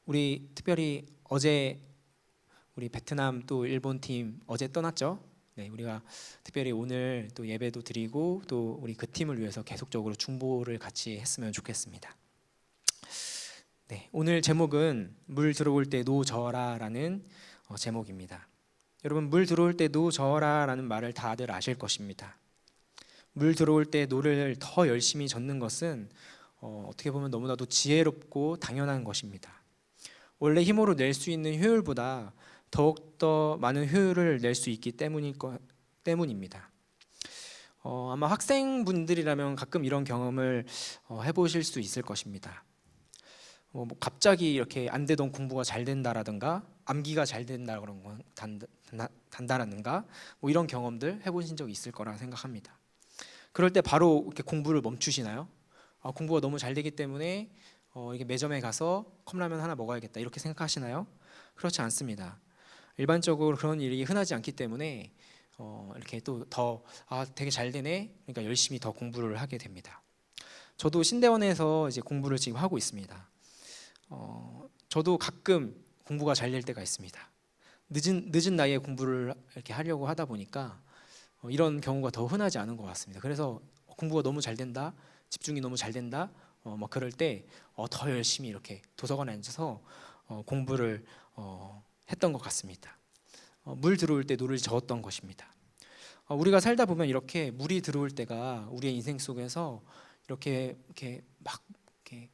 우리 특별히 어제 우리 베트남 또 일본 팀 어제 떠났죠. 네, 우리가 특별히 오늘 또 예배도 드리고 또 우리 그 팀을 위해서 계속적으로 중보를 같이 했으면 좋겠습니다. 네, 오늘 제목은 물 들어올 때 노 저어라라는 제목입니다. 여러분, 물 들어올 때 노 저어라라는 말을 다들 아실 것입니다. 물 들어올 때 노를 더 열심히 젓는 것은 어떻게 보면 너무나도 지혜롭고 당연한 것입니다. 원래 힘으로 낼 수 있는 효율보다 더욱더 많은 효율을 낼 수 있기 때문입니다. 아마 학생분들이라면 가끔 이런 경험을 해보실 수 있을 것입니다. 뭐 갑자기 이렇게 안 되던 공부가 잘 된다라든가 암기가 잘 단다라든가 뭐 이런 경험들 해보신 적 있을 거라 생각합니다. 그럴 때 바로 이렇게 공부를 멈추시나요? 공부가 너무 잘 되기 때문에 이게 매점에 가서 컵라면 하나 먹어야겠다 이렇게 생각하시나요? 그렇지 않습니다. 일반적으로 그런 일이 흔하지 않기 때문에 이렇게 또 더 되게 잘 되네, 그러니까 열심히 더 공부를 하게 됩니다. 저도 신대원에서 이제 공부를 지금 하고 있습니다. 저도 가끔 공부가 잘 될 때가 있습니다. 늦은 나이에 공부를 이렇게 하려고 하다 보니까 이런 경우가 더 흔하지 않은 것 같습니다. 그래서 공부가 너무 잘 된다, 집중이 너무 잘 된다, 막 그럴 때 더 열심히 이렇게 도서관에 앉아서 공부를 했던 것 같습니다. 물 들어올 때 노를 저었던 것입니다. 우리가 살다 보면 이렇게 물이 들어올 때가 우리의 인생 속에서 이렇게 막 이렇게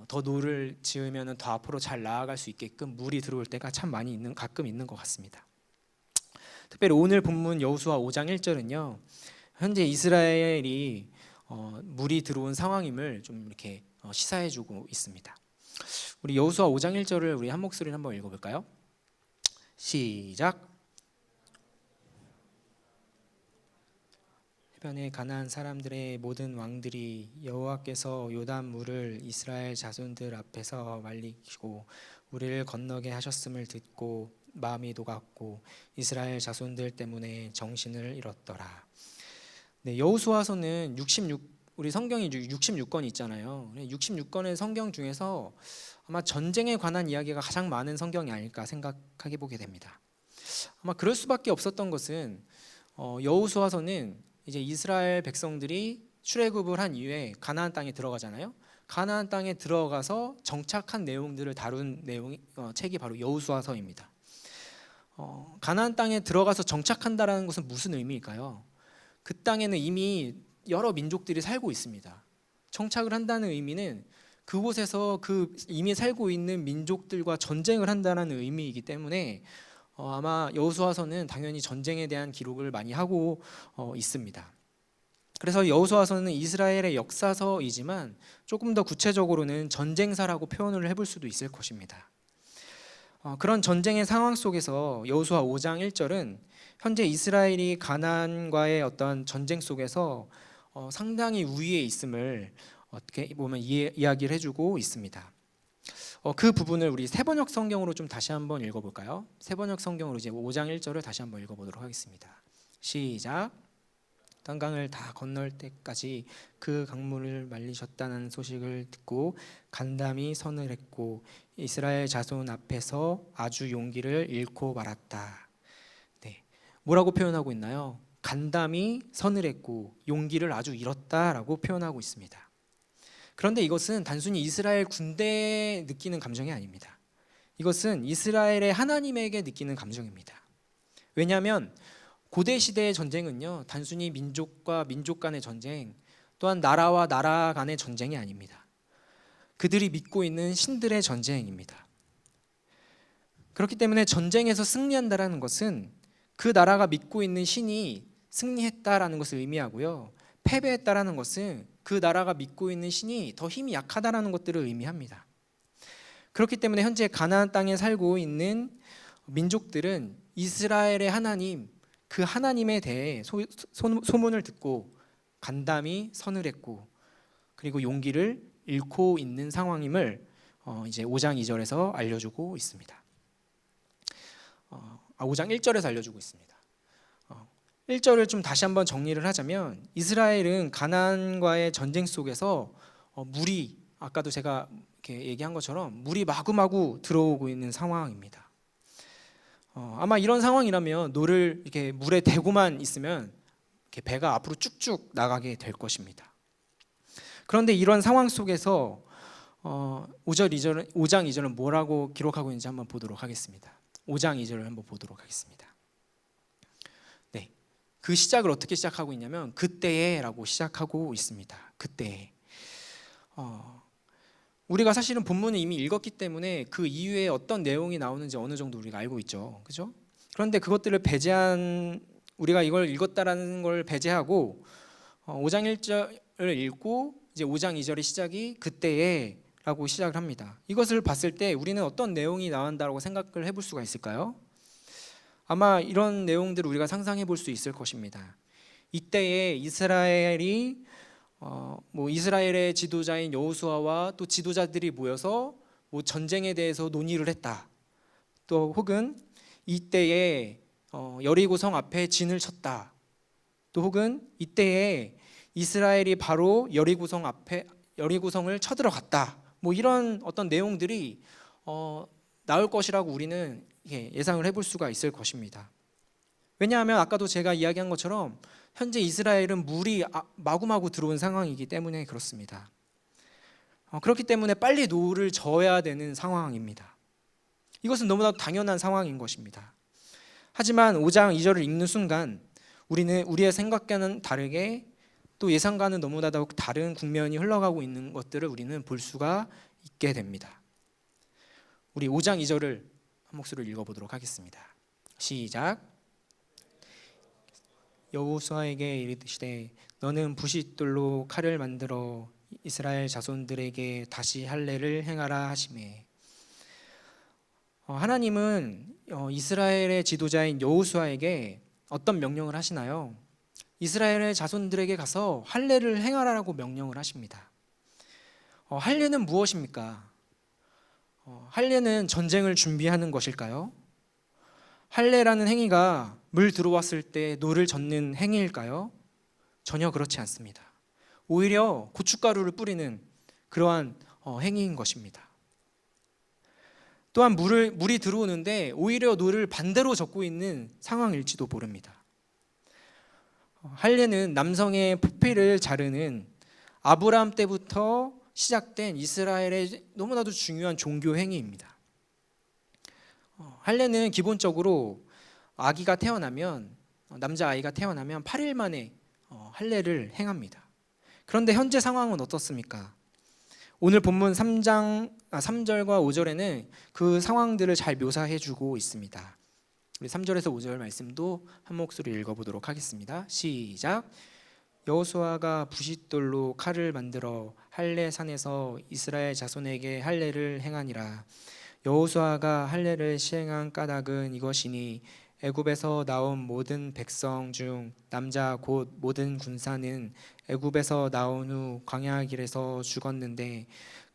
더 노를 지으면 더 앞으로 잘 나아갈 수 있게끔 물이 들어올 때가 참 가끔 있는 것 같습니다. 특별히 오늘 본문 여호수아 5장 1절은요, 현재 이스라엘이 물이 들어온 상황임을 좀 이렇게 시사해주고 있습니다. 우리 여호수아 5장 1절을 우리 한 목소리로 한번 읽어볼까요? 시작. 해변에 가나안 사람들의 모든 왕들이 여호와께서 요단 물을 이스라엘 자손들 앞에서 말리시고 우리를 건너게 하셨음을 듣고 마음이 녹았고 이스라엘 자손들 때문에 정신을 잃었더라. 네, 여호수아서는 우리 성경이 66권 있잖아요. 66권의 성경 중에서 아마 전쟁에 관한 이야기가 가장 많은 성경이 아닐까 생각해 보게 됩니다. 아마 그럴 수밖에 없었던 것은 여호수아서는 이제 이스라엘 백성들이 출애굽을 한 이후에 가나안 땅에 들어가잖아요. 가나안 땅에 들어가서 정착한 내용들을 다룬 책이 바로 여호수아서입니다. 가나안 땅에 들어가서 정착한다라는 것은 무슨 의미일까요? 그 땅에는 이미 여러 민족들이 살고 있습니다. 정착을 한다는 의미는 그곳에서 그 이미 살고 있는 민족들과 전쟁을 한다는 의미이기 때문에 아마 여호수아서는 당연히 전쟁에 대한 기록을 많이 하고 있습니다. 그래서 여호수아서는 이스라엘의 역사서이지만 조금 더 구체적으로는 전쟁사라고 표현을 해볼 수도 있을 것입니다. 그런 전쟁의 상황 속에서 여호수아 5장 1절은 현재 이스라엘이 가나안과의 어떤 전쟁 속에서 상당히 우위에 있음을 어떻게 보면 이야기를 해주고 있습니다. 그 부분을 우리 세번역 성경으로 좀 다시 한번 읽어볼까요? 세번역 성경으로 이제 5장 1절을 다시 한번 읽어보도록 하겠습니다. 시작. 단강을 다 건널 때까지 그 강물을 말리셨다는 소식을 듣고 간담이 선을 했고 이스라엘 자손 앞에서 아주 용기를 잃고 말았다. 네, 뭐라고 표현하고 있나요? 간담이 선을 했고 용기를 아주 잃었다라고 표현하고 있습니다. 그런데 이것은 단순히 이스라엘 군대에 느끼는 감정이 아닙니다. 이것은 이스라엘의 하나님에게 느끼는 감정입니다. 왜냐하면 고대 시대의 전쟁은요, 단순히 민족과 민족 간의 전쟁, 또한 나라와 나라 간의 전쟁이 아닙니다. 그들이 믿고 있는 신들의 전쟁입니다. 그렇기 때문에 전쟁에서 승리한다라는 것은 그 나라가 믿고 있는 신이 승리했다라는 것을 의미하고요, 패배했다라는 것은 그 나라가 믿고 있는 신이 더 힘이 약하다라는 것들을 의미합니다. 그렇기 때문에 현재 가나안 땅에 살고 있는 민족들은 이스라엘의 하나님, 그 하나님에 대해 소문을 듣고 간담이 선을 했고 그리고 용기를 잃고 있는 상황임을 이제 5장 2절에서 알려주고 있습니다. 5장 1절에서 알려주고 있습니다. 1절을 좀 다시 한번 정리를 하자면 이스라엘은 가나안과의 전쟁 속에서 물이 아까도 제가 이렇게 얘기한 것처럼 물이 마구마구 들어오고 있는 상황입니다. 아마 이런 상황이라면 노를 이렇게 물에 대고만 있으면 이렇게 배가 앞으로 쭉쭉 나가게 될 것입니다. 그런데 이런 상황 속에서 5장 2절은 뭐라고 기록하고 있는지 한번 보도록 하겠습니다. 5장 2절을 한번 보도록 하겠습니다. 네, 그 시작을 어떻게 시작하고 있냐면 그때에라고 시작하고 있습니다. 그때에. 우리가 사실은 본문을 이미 읽었기 때문에 그 이후에 어떤 내용이 나오는지 어느 정도 우리가 알고 있죠, 그죠? 그런데 그것들을 배제한 우리가 이걸 읽었다라는 걸 배제하고 5장 1절을 읽고 이제 5장 2절의 시작이 그때에라고 시작을 합니다. 이것을 봤을 때 우리는 어떤 내용이 나온다고 생각을 해볼 수가 있을까요? 아마 이런 내용들을 우리가 상상해 볼 수 있을 것입니다. 이때에 이스라엘이 이스라엘의 지도자인 여호수아와 또 지도자들이 모여서 전쟁에 대해서 논의를 했다. 또 혹은 이때에 여리고성 앞에 진을 쳤다. 또 혹은 이때에 이스라엘이 바로 여리고성을 쳐들어갔다. 이런 어떤 내용들이 나올 것이라고 우리는 예상을 해볼 수가 있을 것입니다. 왜냐하면 아까도 제가 이야기한 것처럼 현재 이스라엘은 물이 마구마구 들어온 상황이기 때문에 그렇습니다. 그렇기 때문에 빨리 노를 저어야 되는 상황입니다. 이것은 너무나도 당연한 상황인 것입니다. 하지만 5장 2절을 읽는 순간 우리는 우리의 생각과는 다르게 또 예상과는 너무나도 다른 국면이 흘러가고 있는 것들을 우리는 볼 수가 있게 됩니다. 우리 5장 2절을 한 목소리로 읽어보도록 하겠습니다. 시작. 여호수아에게 이르시되 너는 부싯돌로 칼을 만들어 이스라엘 자손들에게 다시 할례를 행하라 하시매. 하나님은 이스라엘의 지도자인 여호수아에게 어떤 명령을 하시나요? 이스라엘의 자손들에게 가서 할례를 행하라고 명령을 하십니다. 할례는 무엇입니까? 할례는 전쟁을 준비하는 것일까요? 할례라는 행위가 물 들어왔을 때 노를 젓는 행위일까요? 전혀 그렇지 않습니다. 오히려 고춧가루를 뿌리는 그러한 행위인 것입니다. 또한 물이 들어오는데 오히려 노를 반대로 젓고 있는 상황일지도 모릅니다. 할례는 남성의 포피를 자르는 아브라함 때부터 시작된 이스라엘의 너무나도 중요한 종교 행위입니다. 할례는 기본적으로 남자아이가 태어나면 8일 만에 할례를 행합니다. 그런데 현재 상황은 어떻습니까? 오늘 본문 3절과 5절에는 그 상황들을 잘 묘사해 주고 있습니다. 우리 3절에서 5절 말씀도 한 목소리 읽어보도록 하겠습니다. 시작. 여호수아가 부싯돌로 칼을 만들어 할례 산에서 이스라엘 자손에게 할례를 행하니라. 여호수아가 할례를 시행한 까닭은 이것이니 애굽에서 나온 모든 백성 중 남자 곧 모든 군사는 애굽에서 나온 후 광야 길에서 죽었는데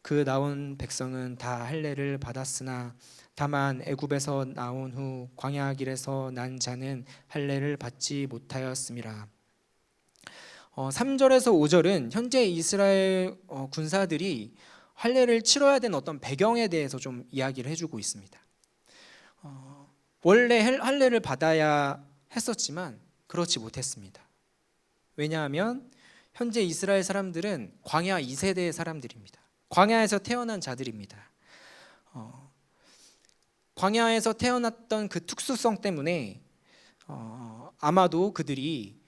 그 나온 백성은 다 할례를 받았으나 다만 애굽에서 나온 후 광야 길에서 난 자는 할례를 받지 못하였음이라. 3절에서 5절은 현재 이스라엘 군사들이 할례를 치러야 되는 어떤 배경에 대해서 좀 이야기를 해주고 있습니다. 원래 할례를 받아야 했었지만 그렇지 못했습니다. 왜냐하면 현재 이스라엘 사람들은 광야 2세대의 사람들입니다. 광야에서 태어난 자들입니다. 광야에서 태어났던 그 특수성 때문에 아마도 그들이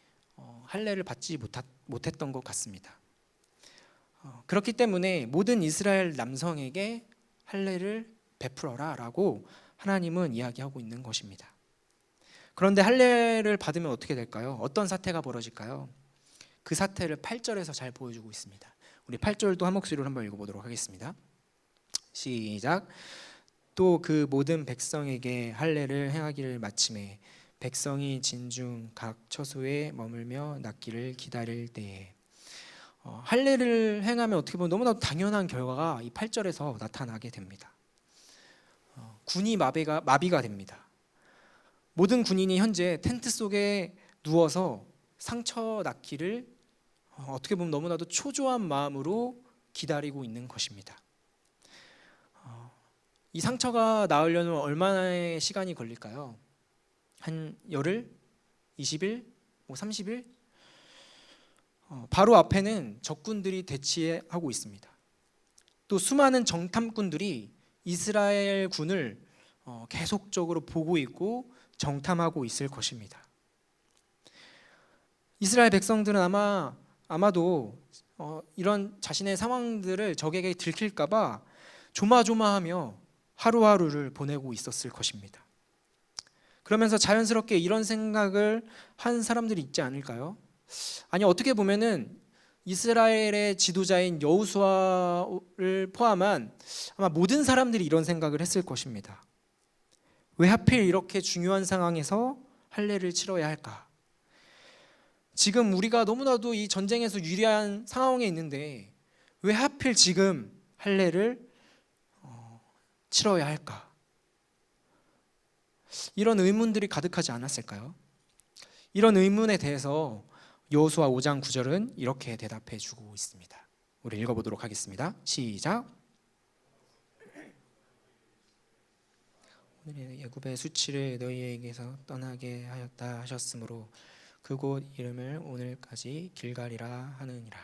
할례를 받지 못했던 것 같습니다. 그렇기 때문에 모든 이스라엘 남성에게 할례를 베풀어라 라고 하나님은 이야기하고 있는 것입니다. 그런데 할례를 받으면 어떻게 될까요? 어떤 사태가 벌어질까요? 그 사태를 8절에서 잘 보여주고 있습니다. 우리 8절도 한 목소리로 한번 읽어보도록 하겠습니다. 시작. 또 그 모든 백성에게 할례를 행하기를 마침에 백성이 진중 각 처소에 머물며 낫기를 기다릴 때에. 할례를 행하면 어떻게 보면 너무나도 당연한 결과가 이 8절에서 나타나게 됩니다. 군이 마비가 됩니다. 모든 군인이 현재 텐트 속에 누워서 상처 낫기를 어떻게 보면 너무나도 초조한 마음으로 기다리고 있는 것입니다. 이 상처가 나으려면 얼마나의 시간이 걸릴까요? 한 열흘? 20일? 30일? 바로 앞에는 적군들이 대치하고 있습니다. 또 수많은 정탐꾼들이 이스라엘 군을 계속적으로 보고 있고 정탐하고 있을 것입니다. 이스라엘 백성들은 아마도 이런 자신의 상황들을 적에게 들킬까 봐 조마조마하며 하루하루를 보내고 있었을 것입니다. 그러면서 자연스럽게 이런 생각을 한 사람들이 있지 않을까요? 아니, 어떻게 보면은 이스라엘의 지도자인 여호수아를 포함한 아마 모든 사람들이 이런 생각을 했을 것입니다. 왜 하필 이렇게 중요한 상황에서 할례를 치러야 할까? 지금 우리가 너무나도 이 전쟁에서 유리한 상황에 있는데 왜 하필 지금 할례를 치러야 할까? 이런 의문들이 가득하지 않았을까요? 이런 의문에 대해서 여호수아 5장 9절은 이렇게 대답해 주고 있습니다. 우리 읽어보도록 하겠습니다. 시작. 오늘의 애굽의 수치를 너희에게서 떠나게 하였다 하셨으므로 그곳 이름을 오늘까지 길갈이라 하느니라.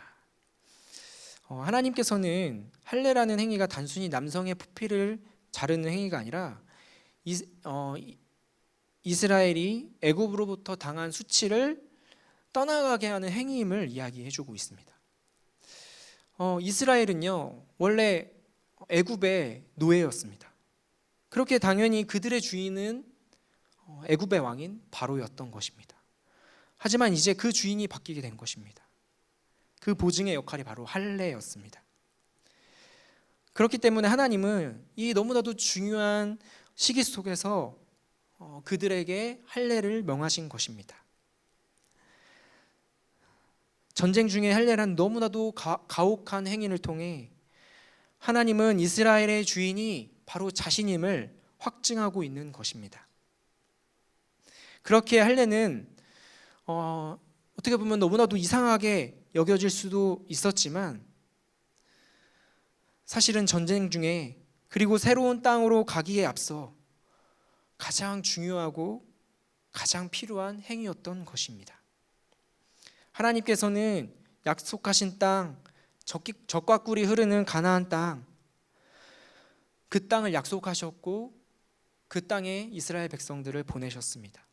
하나님께서는 할례라는 행위가 단순히 남성의 포피를 자르는 행위가 아니라 이스라엘이 애굽으로부터 당한 수치를 떠나가게 하는 행위임을 이야기해주고 있습니다. 이스라엘은요 원래 애굽의 노예였습니다. 그렇게 당연히 그들의 주인은 애굽의 왕인 바로였던 것입니다. 하지만 이제 그 주인이 바뀌게 된 것입니다. 그 보증의 역할이 바로 할례였습니다. 그렇기 때문에 하나님은 이 너무나도 중요한 시기 속에서 그들에게 할례를 명하신 것입니다. 전쟁 중에 할례란 너무나도 가혹한 행위를 통해 하나님은 이스라엘의 주인이 바로 자신임을 확증하고 있는 것입니다. 그렇게 할례는 어떻게 보면 너무나도 이상하게 여겨질 수도 있었지만 사실은 전쟁 중에 그리고 새로운 땅으로 가기에 앞서 가장 중요하고 가장 필요한 행위였던 것입니다. 하나님께서는 약속하신 땅, 젖과 꿀이 흐르는 가나안 땅, 그 땅을 약속하셨고 그 땅에 이스라엘 백성들을 보내셨습니다.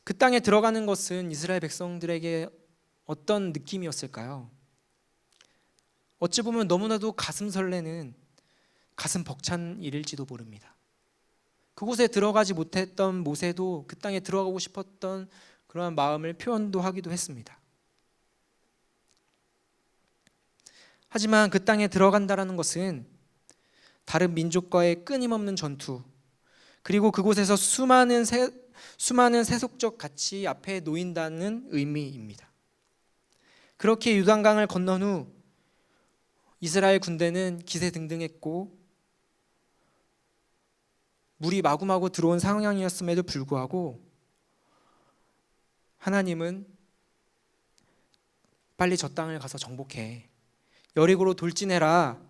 그 땅에 들어가는 것은 이스라엘 백성들에게 어떤 느낌이었을까요? 어찌 보면 너무나도 가슴 설레는 가슴 벅찬 일일지도 모릅니다. 그곳에 들어가지 못했던 모세도 그 땅에 들어가고 싶었던 그러한 마음을 표현도 하기도 했습니다. 하지만 그 땅에 들어간다라는 것은 다른 민족과의 끊임없는 전투, 그리고 그곳에서 수많은 세속적 가치 앞에 놓인다는 의미입니다. 그렇게 요단강을 건넌 후 이스라엘 군대는 기세등등했고 물이 마구마구 들어온 상황이었음에도 불구하고 하나님은 빨리 저 땅을 가서 정복해, 여리고로 돌진해라,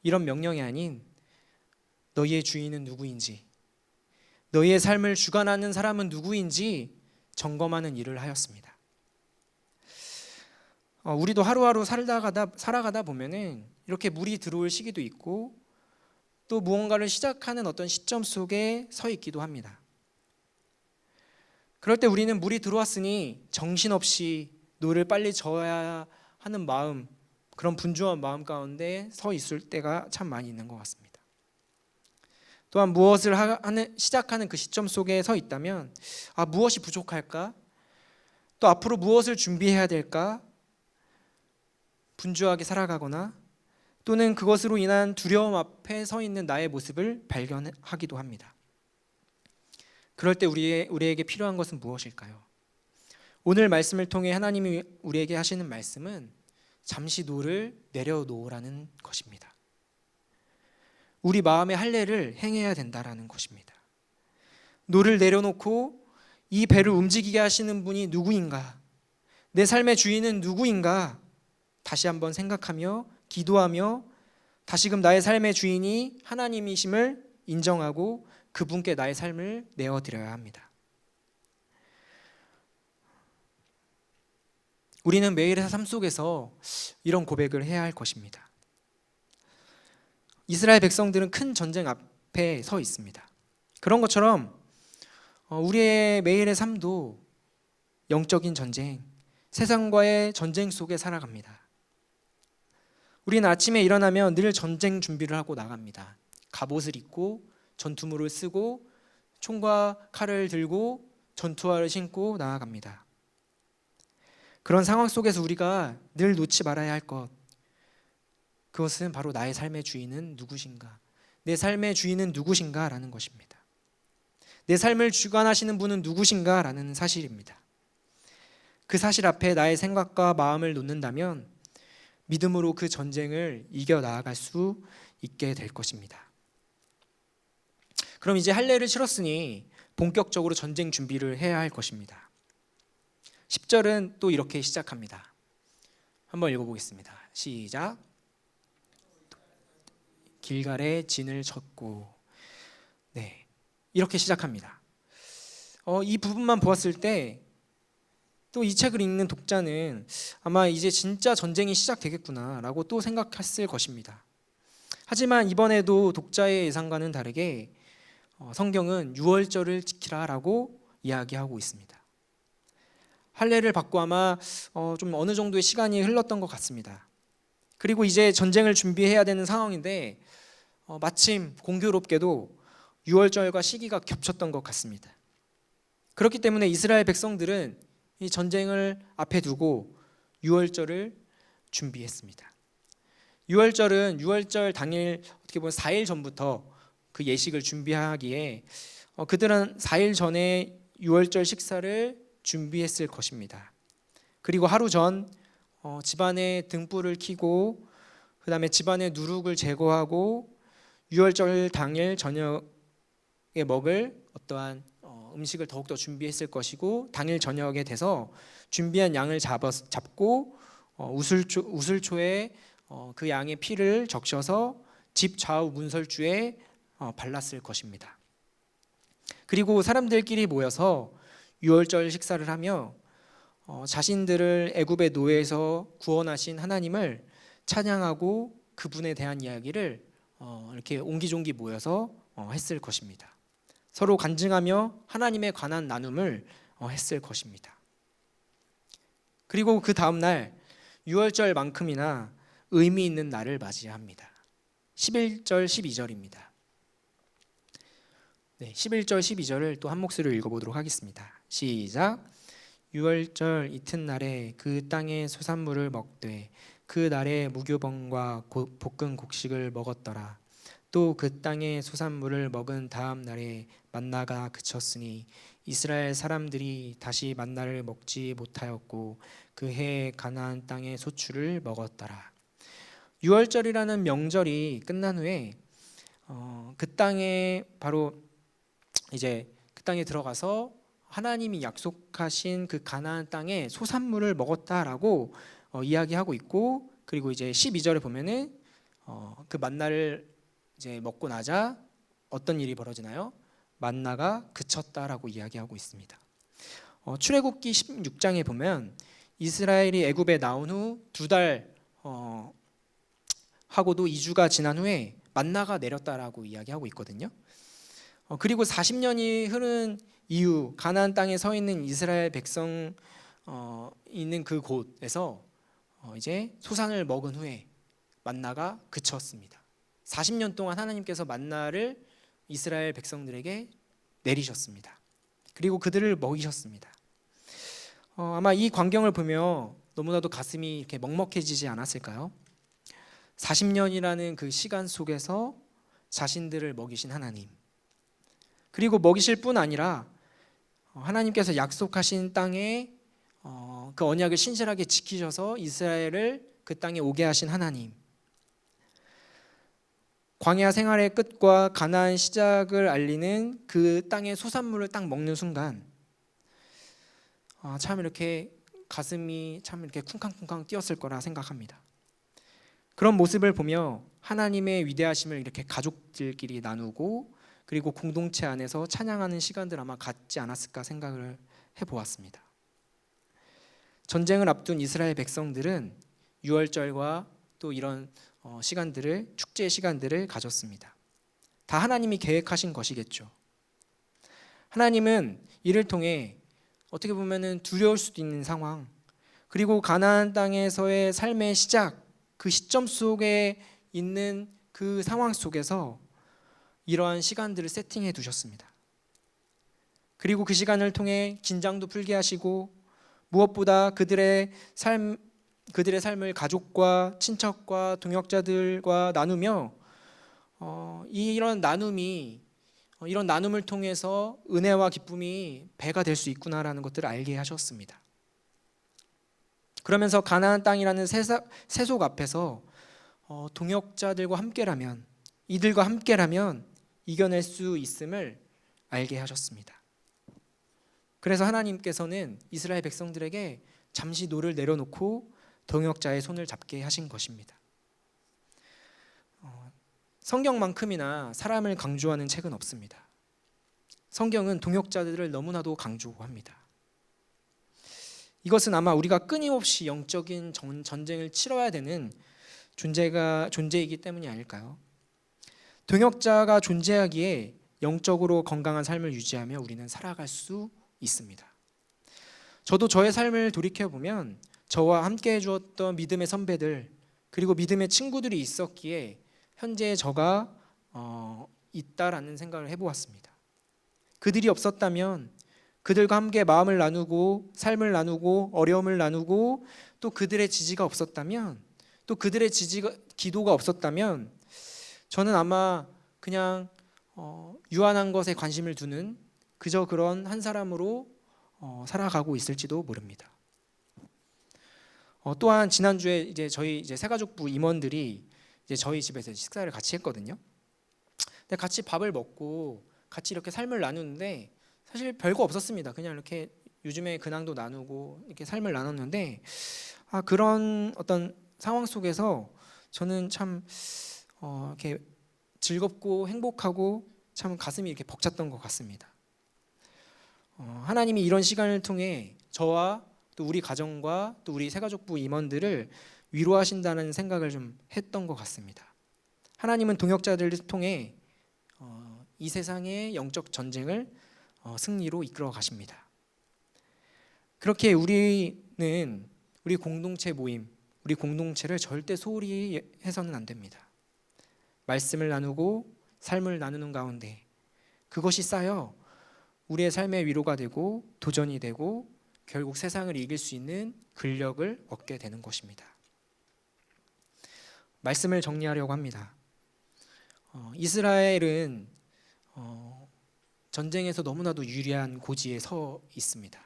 이런 명령이 아닌 너희의 주인은 누구인지, 너희의 삶을 주관하는 사람은 누구인지 점검하는 일을 하였습니다. 우리도 하루하루 살아가다 보면은 이렇게 물이 들어올 시기도 있고 또 무언가를 시작하는 어떤 시점 속에 서 있기도 합니다. 그럴 때 우리는 물이 들어왔으니 정신없이 노를 빨리 저어야 하는 마음, 그런 분주한 마음 가운데 서 있을 때가 참 많이 있는 것 같습니다. 또한 무엇을 시작하는 그 시점 속에 서 있다면 무엇이 부족할까? 또 앞으로 무엇을 준비해야 될까? 분주하게 살아가거나 또는 그것으로 인한 두려움 앞에 서 있는 나의 모습을 발견하기도 합니다. 그럴 때 우리에게 필요한 것은 무엇일까요? 오늘 말씀을 통해 하나님이 우리에게 하시는 말씀은 잠시 노를 내려놓으라는 것입니다. 우리 마음의 할례를 행해야 된다라는 것입니다. 노를 내려놓고 이 배를 움직이게 하시는 분이 누구인가? 내 삶의 주인은 누구인가? 다시 한번 생각하며 기도하며 다시금 나의 삶의 주인이 하나님이심을 인정하고 그분께 나의 삶을 내어드려야 합니다. 우리는 매일의 삶 속에서 이런 고백을 해야 할 것입니다. 이스라엘 백성들은 큰 전쟁 앞에 서 있습니다. 그런 것처럼 우리의 매일의 삶도 영적인 전쟁, 세상과의 전쟁 속에 살아갑니다. 우리는 아침에 일어나면 늘 전쟁 준비를 하고 나갑니다. 갑옷을 입고 전투무를 쓰고 총과 칼을 들고 전투화를 신고 나아갑니다. 그런 상황 속에서 우리가 늘 놓지 말아야 할 것, 그것은 바로 나의 삶의 주인은 누구신가, 내 삶의 주인은 누구신가 라는 것입니다. 내 삶을 주관하시는 분은 누구신가 라는 사실입니다. 그 사실 앞에 나의 생각과 마음을 놓는다면 믿음으로 그 전쟁을 이겨 나아갈 수 있게 될 것입니다. 그럼 이제 할례를 치렀으니 본격적으로 전쟁 준비를 해야 할 것입니다. 10절은 또 이렇게 시작합니다. 한번 읽어보겠습니다. 시작. 길갈에 진을 쳤고, 네, 이렇게 시작합니다. 이 부분만 보았을 때 또 이 책을 읽는 독자는 아마 이제 진짜 전쟁이 시작되겠구나라고 또 생각했을 것입니다. 하지만 이번에도 독자의 예상과는 다르게 성경은 유월절을 지키라라고 이야기하고 있습니다. 할례를 받고 아마 좀 어느 정도의 시간이 흘렀던 것 같습니다. 그리고 이제 전쟁을 준비해야 되는 상황인데 마침 공교롭게도 유월절과 시기가 겹쳤던 것 같습니다. 그렇기 때문에 이스라엘 백성들은 이 전쟁을 앞에 두고 유월절을 준비했습니다. 유월절은 유월절 당일 어떻게 보면 4일 전부터 그 예식을 준비하기에 그들은 4일 전에 유월절 식사를 준비했을 것입니다. 그리고 하루 전 집안에 등불을 켜고 그 다음에 집안의 누룩을 제거하고 유월절 당일 저녁에 먹을 어떠한 음식을 더욱더 준비했을 것이고, 당일 저녁에 돼서 준비한 양을 잡고 우슬초에 그 양의 피를 적셔서 집 좌우 문설주에 발랐을 것입니다. 그리고 사람들끼리 모여서 유월절 식사를 하며 자신들을 애굽의 노예에서 구원하신 하나님을 찬양하고 그분에 대한 이야기를 이렇게 옹기종기 모여서 했을 것입니다. 서로 간증하며 하나님에 관한 나눔을 했을 것입니다. 그리고 그 다음 날 유월절만큼이나 의미 있는 날을 맞이합니다. 11절 12절입니다. 네, 11절 12절을 또 한 목소리로 읽어보도록 하겠습니다. 시작. 유월절 이튿날에 그 땅의 소산물을 먹되 그 날에 무교병과 볶은 곡식을 먹었더라. 또 그 땅의 소산물을 먹은 다음 날에 만나가 그쳤으니 이스라엘 사람들이 다시 만나를 먹지 못하였고 그 해 가나안 땅의 소출을 먹었더라. 유월절이라는 명절이 끝난 후에 그 땅에 바로 이제 그 땅에 들어가서 하나님이 약속하신 그 가나안 땅의 소산물을 먹었다라고 이야기하고 있고, 그리고 이제 12절에 보면은 그 만나를 이제 먹고 나자 어떤 일이 벌어지나요? 만나가 그쳤다라고 이야기하고 있습니다. 출애굽기 16장에 보면 이스라엘이 애굽에 나온 후 2달 하고도 2주가 지난 후에 만나가 내렸다라고 이야기하고 있거든요. 그리고 40년이 흐른 이후 가나안 땅에 서 있는 이스라엘 백성 있는 그 곳에서 이제 소산을 먹은 후에 만나가 그쳤습니다. 40년 동안 하나님께서 만나를 이스라엘 백성들에게 내리셨습니다. 그리고 그들을 먹이셨습니다. 아마 이 광경을 보며 너무나도 가슴이 이렇게 먹먹해지지 않았을까요? 40년이라는 그 시간 속에서 자신들을 먹이신 하나님, 그리고 먹이실 뿐 아니라 하나님께서 약속하신 땅에 그 언약을 신실하게 지키셔서 이스라엘을 그 땅에 오게 하신 하나님, 광야 생활의 끝과 가나안 시작을 알리는 그 땅의 소산물을 딱 먹는 순간 참 이렇게 가슴이 참 이렇게 쿵쾅쿵쾅 뛰었을 거라 생각합니다. 그런 모습을 보며 하나님의 위대하심을 이렇게 가족들끼리 나누고 그리고 공동체 안에서 찬양하는 시간들 아마 갖지 않았을까 생각을 해보았습니다. 전쟁을 앞둔 이스라엘 백성들은 유월절과 또 이런 시간들을, 축제의 시간들을 가졌습니다. 다 하나님이 계획하신 것이겠죠. 하나님은 이를 통해 어떻게 보면은 두려울 수도 있는 상황, 그리고 가나안 땅에서의 삶의 시작, 그 시점 속에 있는 그 상황 속에서 이러한 시간들을 세팅해 두셨습니다. 그리고 그 시간을 통해 긴장도 풀게 하시고 무엇보다 그들의 삶을 가족과 친척과 동역자들과 나누며 이런 나눔을 통해서 은혜와 기쁨이 배가 될 수 있구나라는 것들을 알게 하셨습니다. 그러면서 가나안 땅이라는 세속 앞에서 동역자들과 함께라면, 이들과 함께라면 이겨낼 수 있음을 알게 하셨습니다. 그래서 하나님께서는 이스라엘 백성들에게 잠시 노를 내려놓고 동역자의 손을 잡게 하신 것입니다. 성경만큼이나 사람을 강조하는 책은 없습니다. 성경은 동역자들을 너무나도 강조합니다. 이것은 아마 우리가 끊임없이 영적인 전쟁을 치러야 되는 존재이기 때문이 아닐까요? 동역자가 존재하기에 영적으로 건강한 삶을 유지하며 우리는 살아갈 수 있습니다. 저도 저의 삶을 돌이켜보면 저와 함께 해주었던 믿음의 선배들 그리고 믿음의 친구들이 있었기에 현재 저가 있다라는 생각을 해보았습니다. 그들이 없었다면 그들과 함께 마음을 나누고 삶을 나누고 어려움을 나누고 또 그들의 지지가 없었다면 또 그들의 기도가 없었다면 저는 아마 그냥 유한한 것에 관심을 두는 그저 그런 한 사람으로 살아가고 있을지도 모릅니다. 또한 지난주에 이제 저희 새가족부 임원들이 이제 저희 집에서 식사를 같이 했거든요. 근데 같이 밥을 먹고 같이 이렇게 삶을 나누는데 사실 별거 없었습니다. 그냥 이렇게 요즘에 근황도 나누고 이렇게 삶을 나눴는데 그런 어떤 상황 속에서 저는 참 이렇게 즐겁고 행복하고 참 가슴이 이렇게 벅찼던 것 같습니다. 하나님이 이런 시간을 통해 저와 또 우리 가정과 또 우리 새가족부 임원들을 위로하신다는 생각을 좀 했던 것 같습니다. 하나님은 동역자들을 통해 이 세상의 영적 전쟁을 승리로 이끌어 가십니다. 그렇게 우리는 우리 공동체 모임, 우리 공동체를 절대 소홀히 해서는 안 됩니다. 말씀을 나누고 삶을 나누는 가운데 그것이 쌓여 우리의 삶의 위로가 되고 도전이 되고 결국 세상을 이길 수 있는 근력을 얻게 되는 것입니다. 말씀을 정리하려고 합니다. 이스라엘은 전쟁에서 너무나도 유리한 고지에 서 있습니다.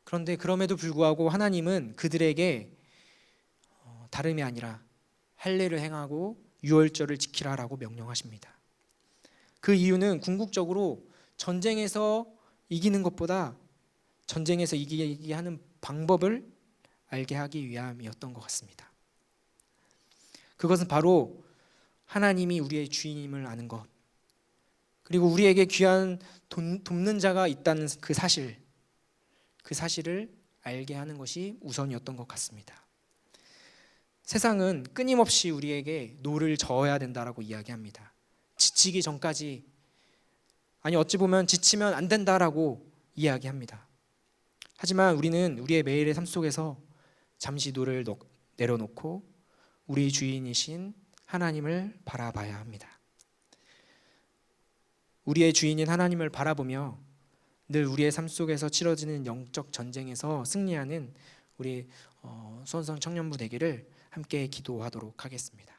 그런데 그럼에도 불구하고 하나님은 그들에게 다름이 아니라 할례를 행하고 유월절을 지키라라고 명령하십니다. 그 이유는 궁극적으로 전쟁에서 이기는 것보다 전쟁에서 이기게 하는 방법을 알게 하기 위함이었던 것 같습니다. 그것은 바로 하나님이 우리의 주인임을 아는 것, 그리고 우리에게 귀한 돕는 자가 있다는 그 사실을 알게 하는 것이 우선이었던 것 같습니다. 세상은 끊임없이 우리에게 노를 저어야 된다라고 이야기합니다. 지치기 전까지, 아니 어찌 보면 지치면 안 된다라고 이야기합니다. 하지만 우리는 우리의 매일의 삶 속에서 잠시 노를 내려놓고 우리 주인이신 하나님을 바라봐야 합니다. 우리의 주인인 하나님을 바라보며 늘 우리의 삶 속에서 치러지는 영적 전쟁에서 승리하는 우리 수원성 청년부 되기를 함께 기도하도록 하겠습니다.